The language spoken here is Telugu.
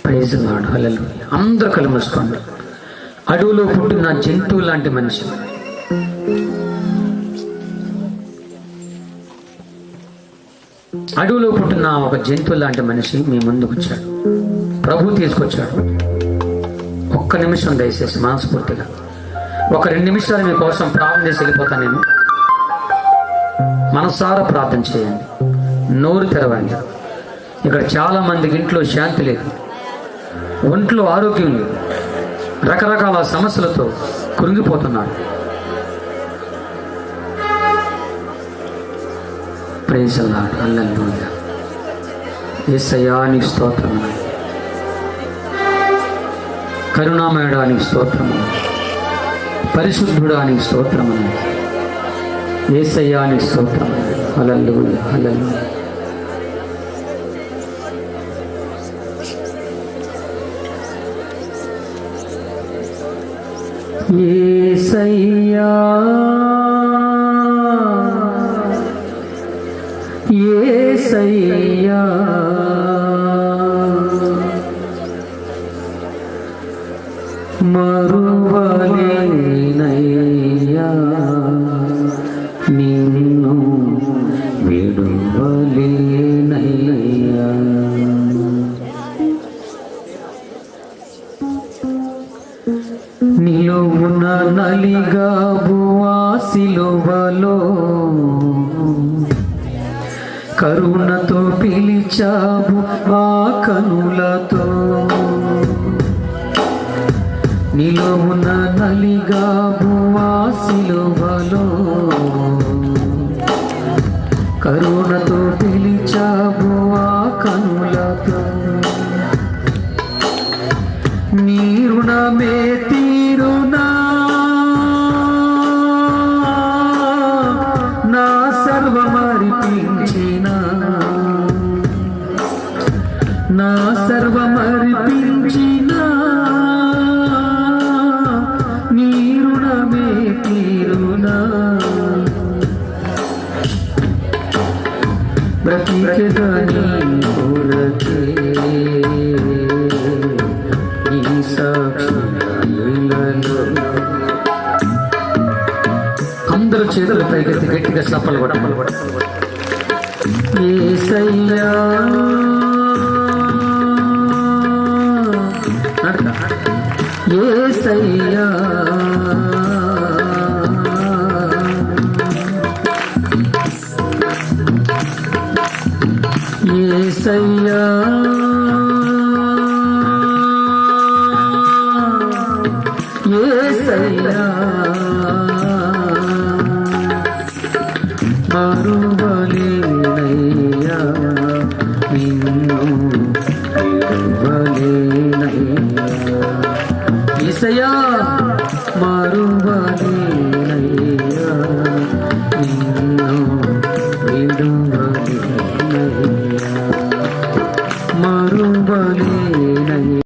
ప్రైజ్ లార్డ్, హల్లెలూయా. అందరూ కళ్ళు మూసుకోండి. అడవిలో పుట్టిన జంతువు లాంటి మనిషి, అడవిలో పుట్టిన ఒక జంతువు లాంటి మనిషి మీ ముందుకు వచ్చాడు. ప్రభు తీసుకొచ్చాడు. ఒక్క నిమిషం దయచేసి మనస్ఫూర్తిగా ఒక 2 నిమిషాలు మీకోసం ప్రార్థన చేసి వెళ్ళిపోతాను. నేను మనసారా ప్రార్థన చేయండి, నోరు తెరవండి. ఇక్కడ చాలా మందికి ఇంట్లో శాంతి లేదు, ఒంట్లో ఆరోగ్యం లేదు, రకరకాల సమస్యలతో కృంగిపోతున్నారు. ప్రైజ్ లార్డ్, హల్లెలూయా. యేసయ్యా నీకు స్తోత్రము, కరుణామయుడా నీకు స్తోత్రము, పరిశుద్ధుడా నీకు స్తోత్రము, యేసయ్యా నీకు స్తోత్రము. హల్లెలూయా, హల్లెలూయా. యేసయ్యా యేసయ్యా మరువలేనయ్యా నిన్ను విడువలేనయ్యా. నిలువున నలిగావు ఆ సిలువలో, కరుణతో పిలిచావు ఆ కనులతో. నిలువున నలిగావు ఆ సిలువలో, కరుణతో పిలిచావు ఆ కనులతో. నీ రుణమే తీరునా నా సర్వమర్పించిన, నా సర్వమర్పించిన నీ రుణమే తీరునా. బ్రతికెదని కొరకే ఈ సాక్షులలో. అందరూ చేతులు పైకెత్తి గట్టిగా చప్పలు కొట్టమని. యేసయ్యా యేసయ్యా యేసయ్యా యేసయ్యా మరువలేనయ్యా నిన్ను విడువలేనయ్యా. యేసయ్యా